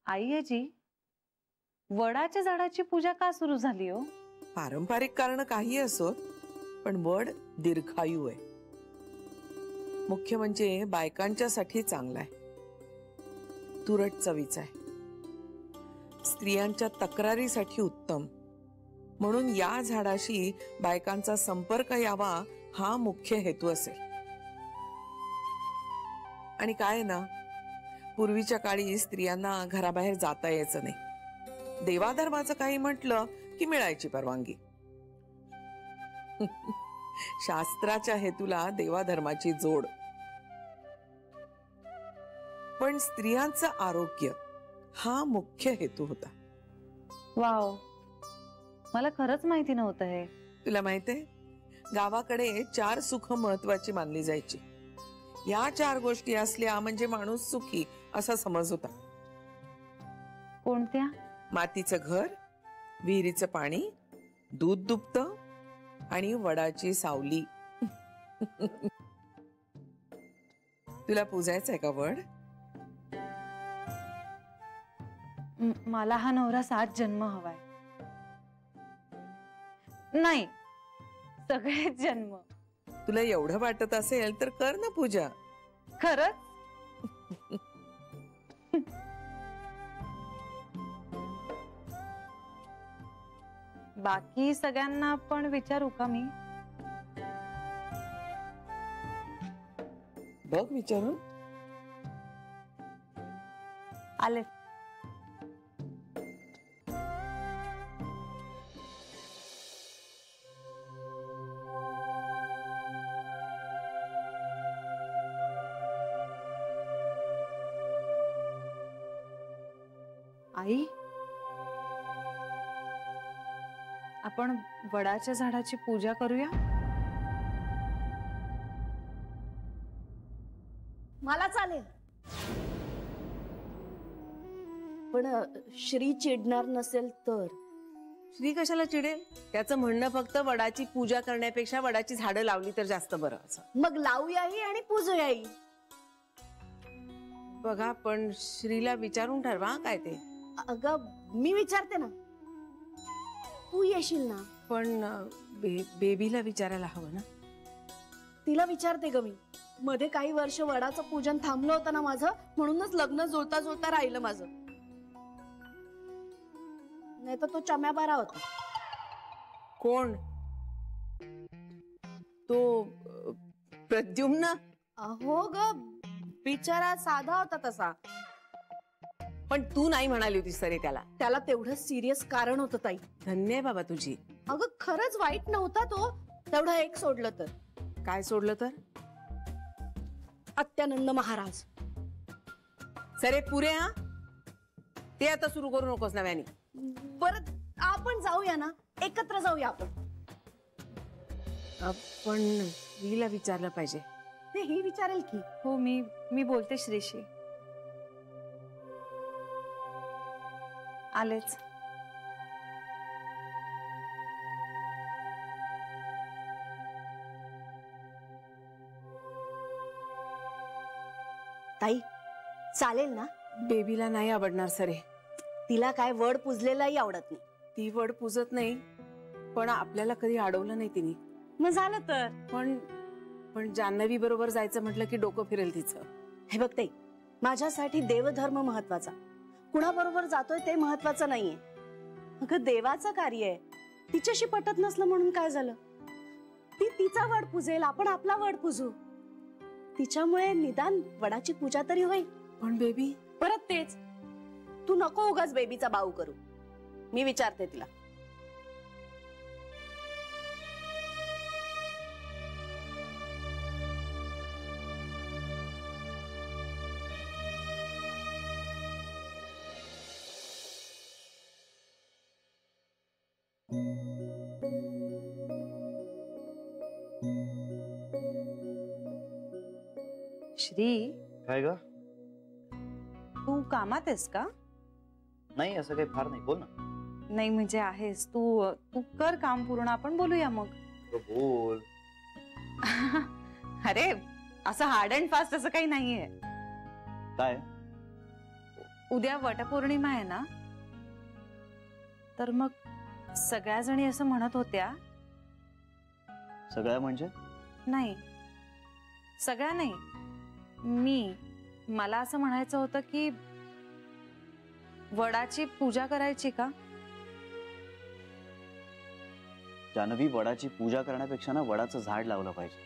आई जी, वडाच्या झाडाची पूजा का सुरू झाली हो? पारंपरिक कारण काही असो, पण वड दीर्घायू आहे. मुख्य म्हणजे बायकांच्यासाठी चांगला आहे, तुरट चवीचा आहे, स्त्रियांच्या तक्रारीसाठी उत्तम. म्हणून या झाडाशी बायकांचा संपर्क यावा हा मुख्य हेतू असेल. आणि काय ना, पूर्वीच्या काळी स्त्रियांना घराबाहेर जाता यायचं नाही. देवाधर्माचं काही म्हटलं की मिळायची परवानगी. शास्त्राच्या हेतूला देवाधर्माची जोड. पण स्त्रियांचं आरोग्य हा मुख्य हेतू होता. वाव, मला खरंच माहिती नव्हतं हे. तुला माहितीये, गावाकडे 4 सुख महत्वाची मानली जायची. या 4 गोष्टी असल्या म्हणजे माणूस सुखी असा समज होता. कोणत्या? मातीचं घर, विहिरीचं पाणी, दूध दुभतं आणि वडाची सावली. तुला पूजायचंय का वड? मला हा नवरा 7 जन्म हवाय. नाही, सगळेच जन्म. तुला एवढं वाटत असेल तर कर ना पूजा. खरंच? बाकी सगळ्यांना पण विचारू का मी? बघ विचारून. आले. आई, आपण वडाच्या झाडाची पूजा करूया? मला चालेल, पण श्री चिडणार नसेल तर? श्री कशाला चिडेल? त्याचं म्हणणं फक्त वडाची पूजा करण्यापेक्षा वडाची झाडं लावली तर जास्त बरं असं. मग लावूयाही आणि पूजूयाही. बघा, पण श्रीला विचारून ठरवा काय ते. अगं मी विचारते ना, तू येशील ना? पण बेबीला विचारायला हवं ना. तिला विचारते ग मी. मध्ये काही वर्ष वडाचं पूजन थांबलं होतं ना माझं, म्हणूनच लग्न जुळता जुळता राहिलं माझं. नाही तर तो चम्या बारा होता. कोण तो? प्रद्युम्न? अहो ग, बिचारा साधा होता तसा. पण तू नाही म्हणाली होतीस तरी त्याला. त्याला तेवढं सिरियस कारण होतं ताई. धन्य आहे बाबा तुझी. अगं खरंच वाईट नव्हता तो, तेवढं एक सोडलं तर. काय सोडलं तर? अत्यानंद महाराज. सरे पुरे. हा, ते आता सुरू करू नकोस नव्याने. बरं आपण जाऊया ना, एकत्र जाऊया आपण. पण श्रीला विचारलं पाहिजे. ते ही विचारेल की. हो, मी बोलते श्रीशी. आलेच. ताई चालेल ना? बेबीला नाही आवडणार सरे. तिला काय वड पुजलेलाही आवडत नाही. ती वड पुजत नाही, पण आपल्याला कधी अडवलं नाही तिने. मग झालं तर. पण जान्हवी बरोबर जायचं म्हटलं की डोकं फिरेल तिचं. हे बघ ताई, माझ्यासाठी देवधर्म महत्वाचा, कुणाबरोबर जातोय ते महत्वाचं नाहीये. अगं देवाचं कार्य आहे, तिच्याशी पटत नसलं म्हणून काय झालं? ती तिचा वड पुजेल, आपण आपला वड पुजू. तिच्यामुळे निदान वडाची पूजा तरी होईल. पण बेबी? परत तेच, तू नको उगाच बेबीचा बाऊ करू. मी विचारते तिला. श्री, काय ग? तू कामात आहेस का? नाही, असं काही फार नाही. बोल ना. नाही म्हणजे आहेस तू. तू कर काम पूर्ण, आपण बोलूया मग. बोल. अरे असं हार्ड अँड फास्ट असं काही नाहीये. काय? उद्या वटपौर्णिमा आहे ना, तर मग सगळ्या जणी असं म्हणत होत्या. सगळ्या म्हणजे? नाही, सगळ्या नाही, मला असं म्हणायचं होतं की वडाची पूजा करायची का? जानवी, वडाची पूजा करण्यापेक्षा ना वडाचं झाड लावलं पाहिजे.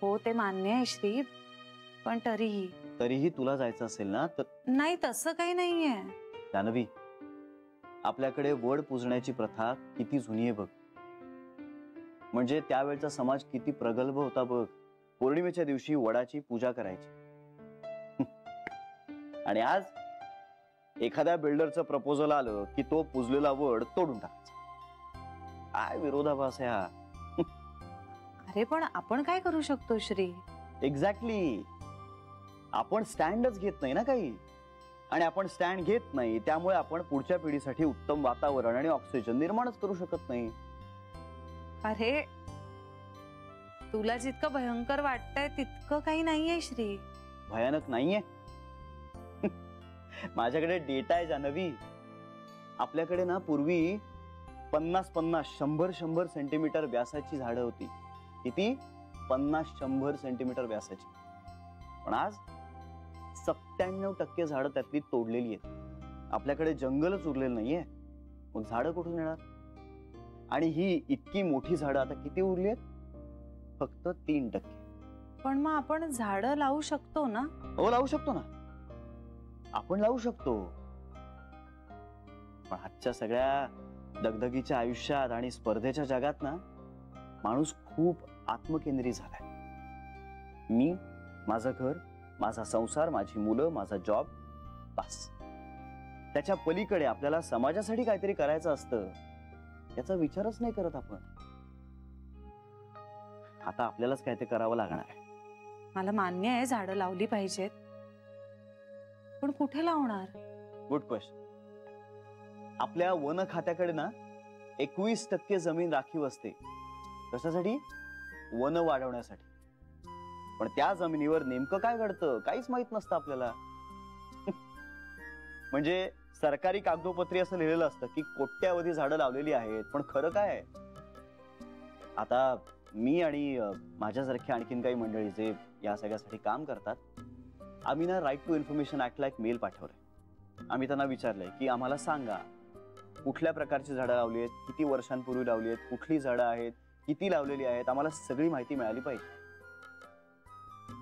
हो, ते मान्य आहे श्री, पण तरीही तुला जायचं असेल ना तर. नाही, तसं काही नाहीये. जानवी, आपल्याकडे वड पूजण्याची प्रथा किती जुनी आहे बघ. म्हणजे त्यावेळचा समाज किती प्रगल्भ होता बघ. पौर्णिमेच्या दिवशी वडाची पूजा करायची. आणि आज एखाद्या बिल्डरचं प्रपोजल आलं की तो पुजलेला वड तोडून टाकायचा. काय विरोधाभास आहे हा. अरे पण आपण काय करू शकतो श्री? एक्झॅक्टली, आपण स्टँडच घेत नाही ना काही. आणि आपण स्टँड घेत नाही त्यामुळे आपण पुढच्या पिढीसाठी उत्तम वातावरण आणि ऑक्सिजन निर्माणच करू शकत नाही. अरे तुला जितकं भयंकर वाटतंय तितकं काही नाहीये श्री. भयानक नाहीये. माझ्याकडे डेटा आहे जानवी. आपल्याकडे ना पूर्वी 50-50, 100-100 सेंटीमीटर व्यासाची झाडं होती. किती? 50-100 सेंटीमीटर व्यासाची. पण आज 97% झाडं त्यातली तोडलेली आहेत. आपल्याकडे जंगलच उरलेलं नाहीये. मग झाडं कुठून येणार? आणि ही इतकी मोठी झाडं आता किती उरली आहेत? फक्त 3%. पण मग आपण झाडं लावू शकतो ना? हो, लावू शकतो ना. आपण लावू शकतो. पण आजच्या सगळ्या दगदगीच्या आयुष्यात आणि स्पर्धेच्या जगात ना माणूस खूप आत्मकेंद्रित झालाय. मी, माझं घर, माझा संसार, माझी मुलं, माझा जॉब, बस. त्याच्या पलीकडे आपल्याला समाजासाठी काहीतरी करायचं असतं याचा विचारच नाही करत आपण. आता आपल्यालाच काय ते करावं लागणार आहे. मला मान्य आहे झाडं लावली पाहिजेत, पण कुठे लावणार? Good question. आपल्या वन खात्याकडे ना 21% जमीन राखीव असते. कशासाठी? वन वाढवण्यासाठी. पण त्या जमिनीवर नेमकं काय घडतं काहीच माहित नसतं आपल्याला. म्हणजे सरकारी कागदोपत्री असं लिहिलेलं असतं की कोट्यावधी झाडं लावलेली आहेत, पण खरं काय आहे? आता मी आणि माझ्यासारखे आणखीन काही मंडळी जे या सगळ्यासाठी काम करतात, आम्ही ना राईट टू इन्फॉर्मेशन ऍक्टला एक मेल पाठवलाय. आम्ही त्यांना विचारलंय की आम्हाला सांगा कुठल्या प्रकारची झाडं लावली आहेत, किती वर्षांपूर्वी लावली आहेत, कुठली झाडं आहेत, किती लावलेली आहेत, आम्हाला सगळी माहिती मिळाली पाहिजे.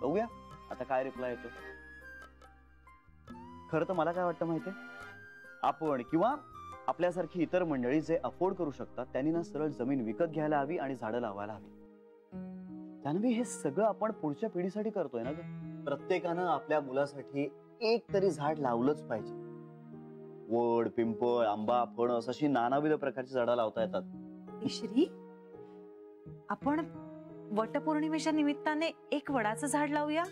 बघूया आता काय रिप्लाय येतो. खरं तर मला काय वाटतं माहितीये, आपण किंवा आपल्यासारखी इतर मंडळी जे अफोर्ड करू शकतात त्यांनी ना सरळ जमीन विकत घ्यायला हवी आणि झाडं लावायला हवी. जानवी, हे सगळं आपण पुढच्या पिढीसाठी करतोय ना ग. प्रत्येकानं आपल्या मुलासाठी एक तरी झाड लावलंच पाहिजे. वड, पिंपळ, आंबा, फणस अशी नानाविध प्रकारची झाडं लावता येतात. श्री, आपण वटपौर्णिमेच्या निमित्ताने एक वडाचं झाड लावूया.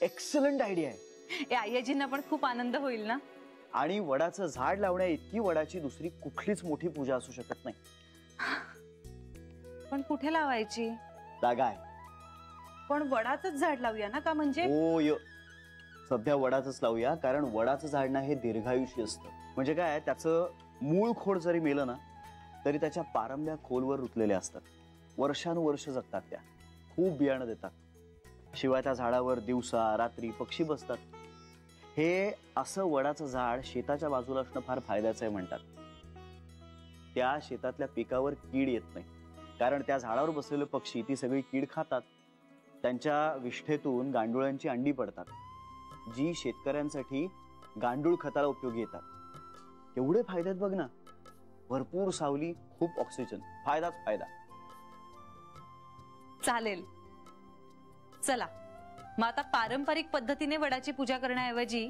एक्सलंट आयडिया आहे. या आईजींना पण खूप आनंद होईल ना. आणि वडाचं झाड लावण्या इतकी वडाची दुसरी कुठलीच मोठी पूजा असू शकत नाही. पण कुठे लावायची? जागा आहे. पण वडाचंच झाड लावूया ना, का म्हणजे? हो, सध्या वडाचंच लावूया, कारण वडाचं झाड ना हे दीर्घायुषी असतं. म्हणजे काय, त्याचं मूळ खोड जरी मेलं ना तरी त्याच्या पारंब्या खोलवर रुतलेल्या असतात. वर्षानुवर्ष जगतात त्या. खूप बियाणं देतात. शिवाय त्या झाडावर दिवसा रात्री पक्षी बसतात. हे असं वडाचं झाड शेताच्या बाजूला असणं फार फायद्याचं आहे म्हणतात. त्या शेतातल्या पिकावर कीड येत नाही, कारण त्या झाडावर बसलेले पक्षी ती सगळी कीड खातात. त्यांच्या विष्ठेतून गांडुळांची अंडी पडतात, जी शेतकऱ्यांसाठी गांडूळ खताला उपयोगी येतात. एवढे फायद्यात बघ ना. भरपूर सावली, खूप ऑक्सिजन, फायदाच फायदा. चालेल, चला मग आता पारंपरिक पद्धतीने वडाची पूजा करण्याऐवजी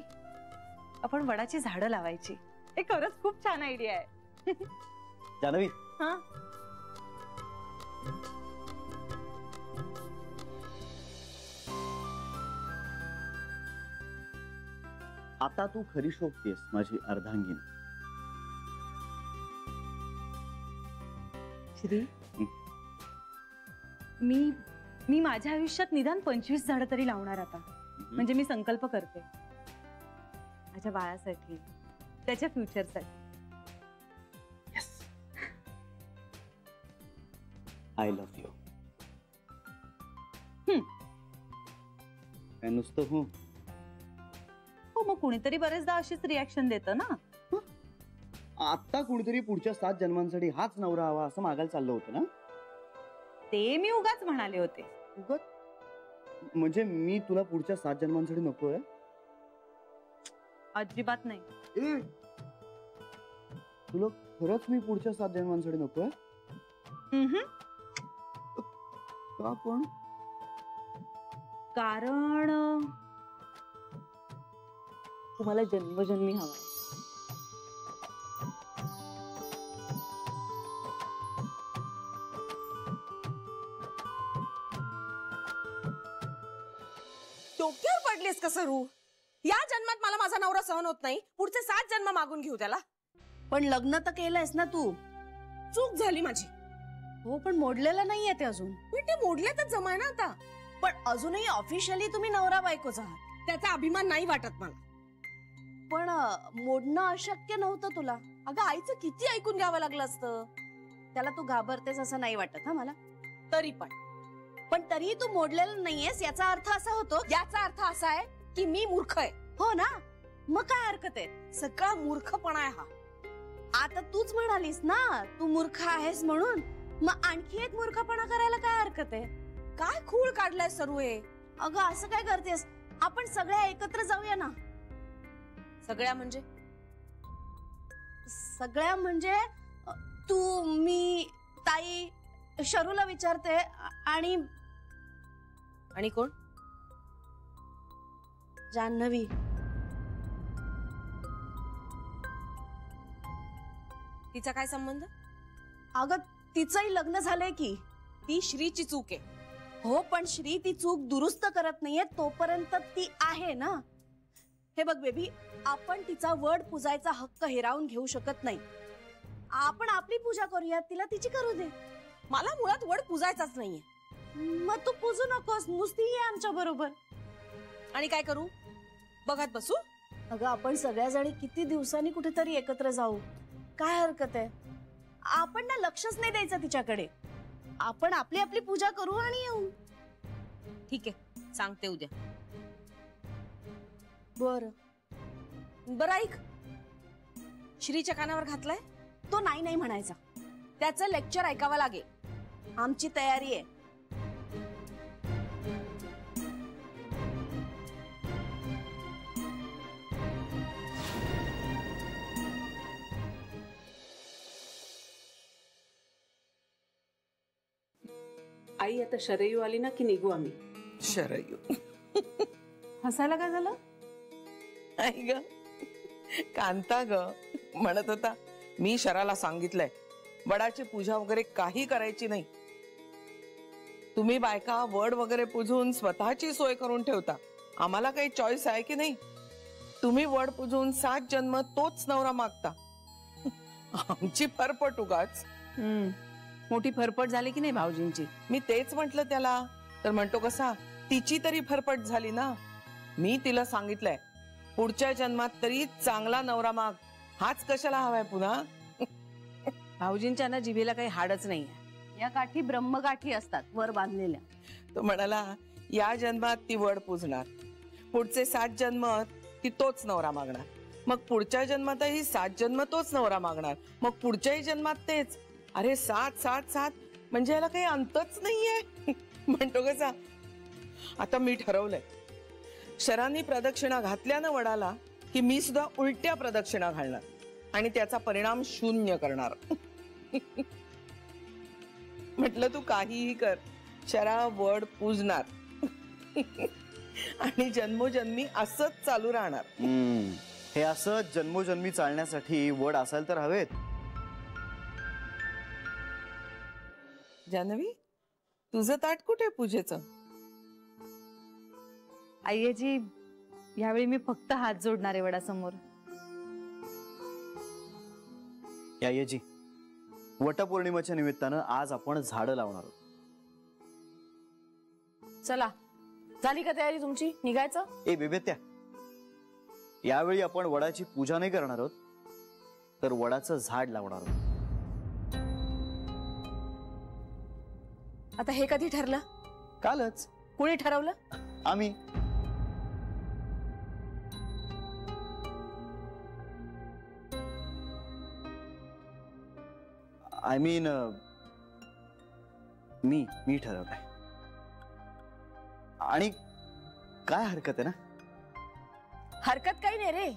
आपण वडाची झाडं लावायची. हे खरंच खूप छान आयडिया आहे. जानवी, हा, आता तू खरी शोभतेस माझी अर्धांगिनी. श्री, मी मी माझ्या आयुष्यात निदान 25 झाडं तरी लावणार आता. म्हणजे मी संकल्प करते माझ्या बाळासाठी, त्याच्या फ्युचरसाठी. I love you. काय नुसतं हो? हो, मग कुणीतरी बरेचदा अशीच रिॲक्शन देतं ना. आता कुणीतरी पुढच्या 7 जन्मांसाठी हाच नवरा हवा असं मागायला चाललं होतं ना. ते मी उगाच म्हणाले होते. म्हणजे मी तुला पुढच्या 7 जन्मांसाठी नकोय? अजिबात नाही. तुला खरंच मी पुढच्या 7 जन्मांसाठी नकोय? का पण? कारण तुम्हाला जन्मजन्मी हवाय. डोक्यावर पडलीस का सरू? या जन्मात मला माझा नवरा सहन होत नाही, पुढचे 7 जन्म मागून घेऊ त्याला. पण लग्न तर केलंयस ना तू. चूक झाली माझी. हो, पण मोडलेलं नाहीये ते अजून. पण ते मोडले तर जमाय ना आता. पण अजूनही ऑफिशियली तुम्ही नवरा बायकोच आहात. त्याचा अभिमान नाही वाटत मला. पण मोडणं अशक्य नव्हतं तुला. अगं आईचं किती ऐकून घ्यावं लागलं असतं. त्याला तू घाबरतेस असं नाही वाटत हा मला. तरी पण तरीही तू मोडलेलं नाहीयेस याचा अर्थ असा होतो. याचा अर्थ असा आहे की मी मूर्ख आहे. हो ना, मग काय हरकत आहे. सगळा मूर्खपणा आहे हा. आता तूच म्हणालीस ना तू मूर्ख आहेस म्हणून, मग आणखी एक मूर्खपणा करायला काय हरकत आहे. काय खूळ काढलाय सरू हे. अगं असं काय करतेस, आपण सगळ्या एकत्र जाऊया ना. सगळ्या म्हणजे? सगळ्या म्हणजे तू, मी, ताई, शरूला विचारते आणि कोण? जान्हवी. तिचा काय संबंध? अगं तिचंही लग्न झालंय की. ती श्रीची चूक आहे. हो, पण श्री ती चूक दुरुस्त करत नाहीये तोपर्यंत ती आहे ना. हे बघ बेबी, आपण तिचा वड पुजायचा हक्क हिरावून घेऊ शकत नाही. आपण आपली पूजा करूया, तिला तिची करू दे. मला मुळात वड पुजायचाच नाहीये. मग तू पूजू नकोस, नुसती ये आमच्या बरोबर. आणि काय करू? बघत बसू? अगं आपण सगळ्या जणी किती दिवसांनी कुठेतरी एकत्र जाऊ. काय हरकत आहे. आपण ना लक्षच नाही द्यायचं तिच्याकडे. आपण आपली आपली पूजा करू आणि येऊ. ठीक आहे, सांगते उद्या. बर बर, ऐक. श्रीच्या कानावर घातलाय तो नाही नाही म्हणायचा. त्याचं लेक्चर ऐकावं लागेल. आमची तयारी आहे. आई आता शरयू आली ना की निघू आम्ही. शरयू हसायला काय झालं? आई ग, कांता ग म्हणत होता मी शराला सांगितलंय वडाची पूजा वगैरे काही करायची नाही. तुम्ही बायका वड वगैरे पुजून स्वतःची सोय करून ठेवता, आम्हाला काही चॉईस आहे की नाही. तुम्ही वड पुजून 7 जन्म तोच नवरा मागता. आमची फरफट उगाच. मोठी फरफट झाली की नाही भाऊजींची? मी तेच म्हंटल त्याला, तर म्हणतो कसा तिची तरी फरफट झाली ना. मी तिला सांगितलंय पुढच्या जन्मात तरी चांगला नवरा माग, हाच कशाला हवाय पुन्हा. भाऊजींच्या ना जिभेला काही हाडच नाही. या गाठी ब्रह्मगाठी असतात वर बांधलेल्या. तो म्हणाला या जन्मात ती वड पूजणार, पुढचे 7 जन्म ती तोच नवरा मागणार, मग पुढच्या जन्मातही 7 जन्म तोच नवरा मागणार, मग पुढच्याही जन्मात तेच. अरे 7 7 7 म्हणजे याला काही अंतच नाहीये. म्हणतो कसा आता मी ठरवलंय शरांनी प्रदक्षिणा घातल्या ना वडाला की मी सुद्धा उलट्या प्रदक्षिणा घालणार आणि त्याचा परिणाम 0 करणार. म्हटलं तू काहीही कर, शरा वड पूजणार आणि जन्मोजन्मी असंच चालू राहणार. हे असं जन्मोजन्मी चालण्यासाठी वड असायला तर हवेत. जान्हवी, तुझं ताट कुठे पूजेचं? आईजी, यावेळी मी फक्त हात जोडणार आहे वडासमोर. या येजी, वटपौर्णिमेच्या निमित्तानं आज आपण झाडं लावणार आहोत. चला, झाली का तयारी तुमची निघायचं? ए बेबेत्या, यावेळी आपण वडाची पूजा नाही करणार आहोत, तर वडाचं झाड लावणार आहोत. आता हे कधी ठरलं? कालच कुणी ठरवलं? आम्ही. आय मीन मी ठरवलंय. आणि काय हरकत आहे ना? हरकत काही नाही रे.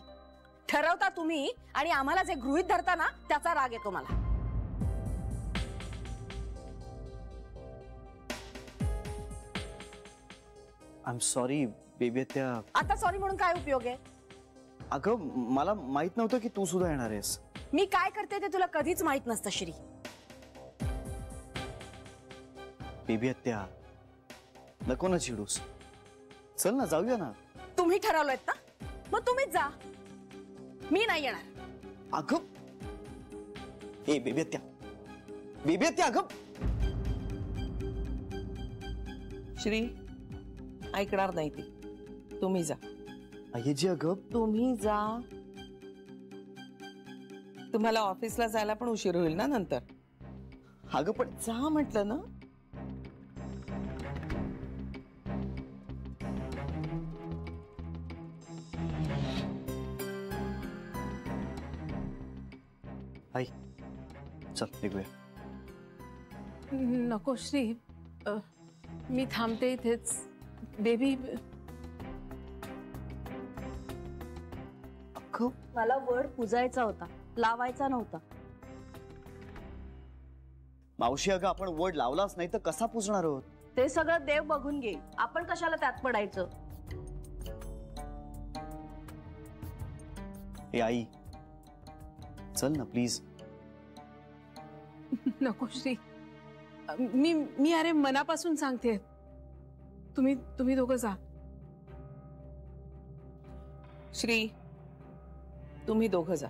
ठरवता तुम्ही आणि आम्हाला जे गृहीत धरता ना त्याचा राग येतो मला. आय एम सॉरी बेबेत्या. आता सॉरी म्हणून काय उपयोग आहे? अगं मला माहित नव्हतं की तू सुद्धा येणार आहेस. मी काय करते ते तुला कधीच माहित नसतं श्री. बेबेत्या नको ना चिडूस. चल ना जाऊया ना. तुम्ही ठरवलंयत ना, मग तुम्हीच जा, मी नाही येणार. अगं ए बेबेत्या, बेबेत्या अगं. श्री ऐकणार नाही ती. तुम्ही जा. अय्यजी अगं. तुम्ही जा. तुम्हाला ऑफिसला जायला पण उशीर होईल ना नंतर. अगं पण जा म्हटलं ना. आई चल निघूया. नको श्री, मी थांबते इथेच. बेबी मला वड पुजायचा होता, लावायचा नव्हता. मावशी अगं आपण वड लावलाच नाही तर कसा पुजणार आहोत? ते सगळं देव बघून घेईल, आपण कशाला त्यात पडायचं? ए आई चल ना प्लीज. नको श्री, मी अरे मनापासून सांगते, तुम्ही दोघं जा. श्री तुम्ही दोघं जा.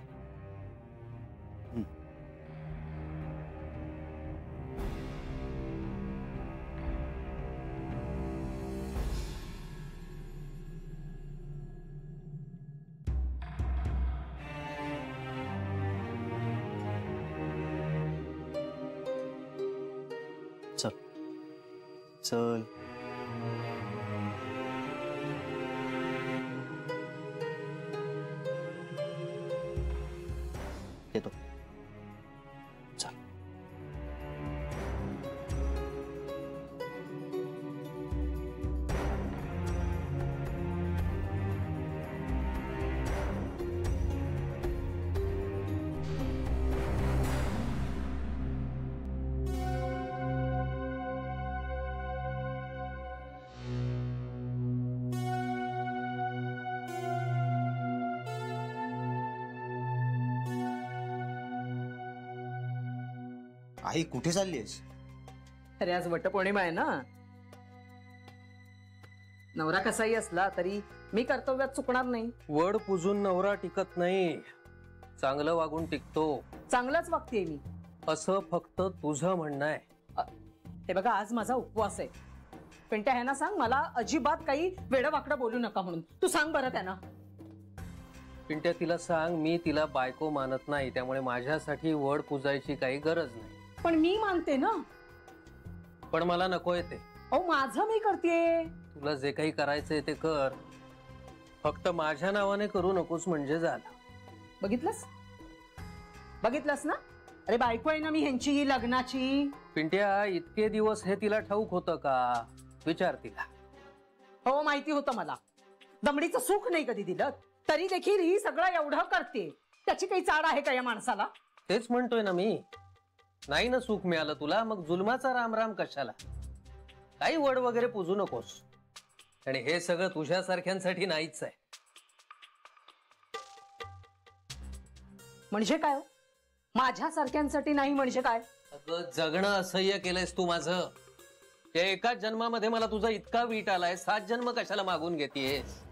चल चल. येतो. चल. आई कुठे चाललीस? अरे आज वटपौर्णिमा आहे ना. नवरा कसाही असला तरी मी कर्तव्यात चुकणार नाही. वड पुजून नवरा टिकत नाही, चांगलं वागून टिकतो. चांगलंच वागतेय मी. असं फक्त तुझं म्हणणं आहे. हे बघा आज माझा उपवास आहे. पण त्या ह्यांना सांग मला अजिबात काही वेडवाकडं बोलू नका म्हणून. तू सांग बरं त्यांना. पिंट्या तिला सांग मी तिला बायको मानत नाही, त्यामुळे माझ्यासाठी वड पुजायची काही गरज नाही. पण मी मानते ना. पण मला नकोय ते. अहो माझं मी करतेय. तुला जे काही करायचंय ते कर, फक्त माझ्या नावाने करू नकोस म्हणजे झालं. बघितलंस बघितलंस ना. अरे बायको आहे ना मी ह्यांची ही लग्नाची. पिंट्या इतके दिवस हे तिला ठाऊक होतं का? विचार तिला. हो माहिती होतं मला. दमडीचं सुख नाही कधी दिलं तरी देखील ही सगळं एवढं करते. त्याची काही चाड आहे का या माणसाला? तेच म्हणतोय ना मी. नाही ना सुख मिळालं तुला, मग जुलमाचा रामराम कशाला? काही वड वगैरे पुजू नकोस. आणि हे सगळं तुझ्यासारख्यांसाठी नाहीच आहे. म्हणजे काय? माझ्यासारख्यांसाठी नाही म्हणजे काय? अगं जगणं असह्य केलंयस तू माझं. या एकाच जन्मामध्ये मला तुझा इतका वीट आलाय, 7 जन्म कशाला मागून घेतेस?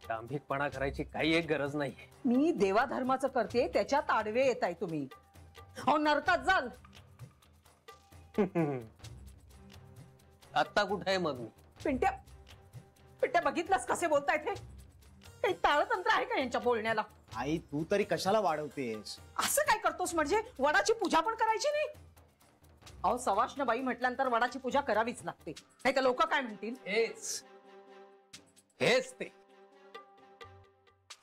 दांभिकपणा करायची काही एक गरज नाहीये. मी देवाधर्माचं करते त्याच्यात आडवे येताय तुम्ही. अहो नरकात जाल. आत्ता कुठे आहे मग मी? पिंट्या पिंट्या बघितलंस कसे बोलतायत हे? काही ताळतंत्र आहे का यांच्या बोलण्याला? आई तू तरी कशाला वाढवतेस? असं काय करतोस म्हणजे वडाची पूजा पण करायची नाही? अहो सवाष्णबाई म्हटल्यानंतर वडाची पूजा करावीच लागते, नाही तर लोक काय म्हणतील? हेच ते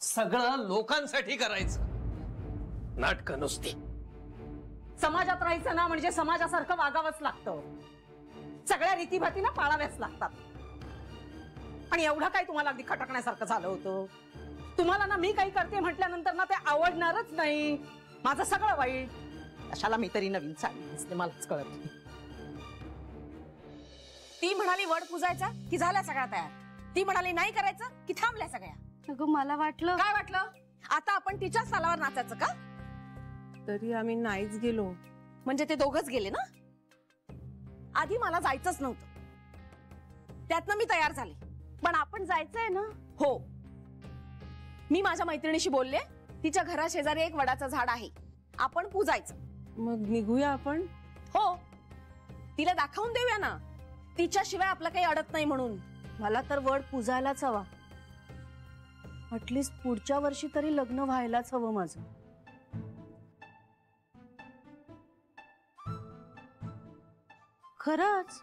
सगळं लोकांसाठी करायचं, नाटकं नुसती. समाजात राहायचं ना म्हणजे समाजासारखं वागावंच लागतं, सगळ्या रीतीभाती ना पाळाव्याच लागतात. आणि एवढं काय तुम्हाला अगदी खटकण्यासारखं झालं होतं? तुम्हाला ना मी काही करते म्हटल्यानंतर ना ते आवडणारच नाही, माझं सगळं वाईट. कशाला मी तरी नवीन साडी दिसते मलाच कळत नाही. ती म्हणाली वड पुजायचा की झाल्या सगळ्या तयार, ती म्हणाली नाही करायचं की थांबल्या सगळ्या. अगं मला वाटलं. काय वाटलं? आता आपण तिच्याच तालावर नाचायचं का? तरी आम्ही नाहीच गेलो. म्हणजे ते दोघच गेले ना? आधी मला जायचंच नव्हतं, त्यातनं मी तयार झाले. पण आपण जायचंय ना? हो, मी माझ्या मैत्रिणीशी बोलले, तिच्या घरा शेजारी एक वडाचं झाड आहे, आपण पूजायचं. मग निघूया आपण. हो, तिला दाखवून देऊया ना, तिच्याशिवाय आपलं काही अडत नाही म्हणून. मला तर वड पूजायलाच हवा. ऍटलीस्ट पुढच्या वर्षी तरी लग्न व्हायलाच हवं माझं. खरंच